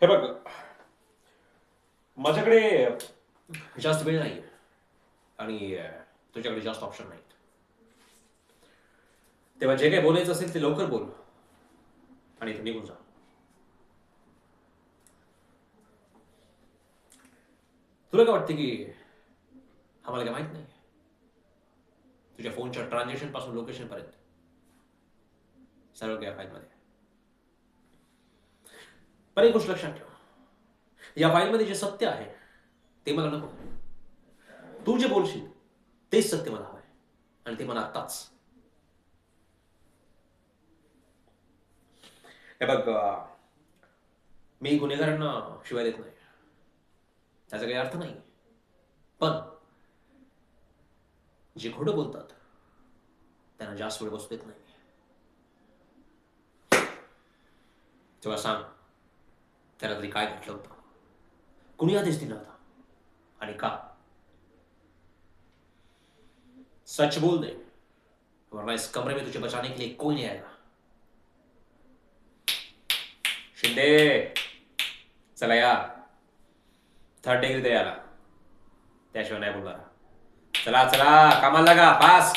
हे बघ, माझ्याकडे जास्त वेळ नाही आणि तुझ्याकडे जास्त ऑप्शन नाहीत. तेव्हा जे काही बोलायचं असेल ते लवकर बोल आणि इथे निघून जा. तुला काय वाटतं की आम्हाला काय माहित नाही? तुझ्या फोनच्या ट्रान्झॅक्शन पासून लोकेशन पर्यंत सर्व काय फाईलमध्ये. पण एक गोष्ट लक्षात ठेव, या फाईलमध्ये जे सत्य आहे ते मला नको. तू जे बोलशील तेच सत्य मला हवंय आणि ते मला आत्ताच. हे बघ, मी गुन्हेगारांना शिवाय देत नाही, त्याचा काही अर्थ नाही. पण जे खोटं बोलतात त्यांना जास्त वेळ बसू देत नाही. तेव्हा सांग, त्याला तरी काय घडलं होतं, कुणी आदेश दिला होता आणि का? सच बोल दे, वरना इस कमरे में तुझे बचाने के लिए कोई नहीं आएगा. शिंदे, चला या, 3rd डिग्री द्यायला, त्याशिवाय नाही बोलणार. चला चला, कामाला लागा, फास्ट.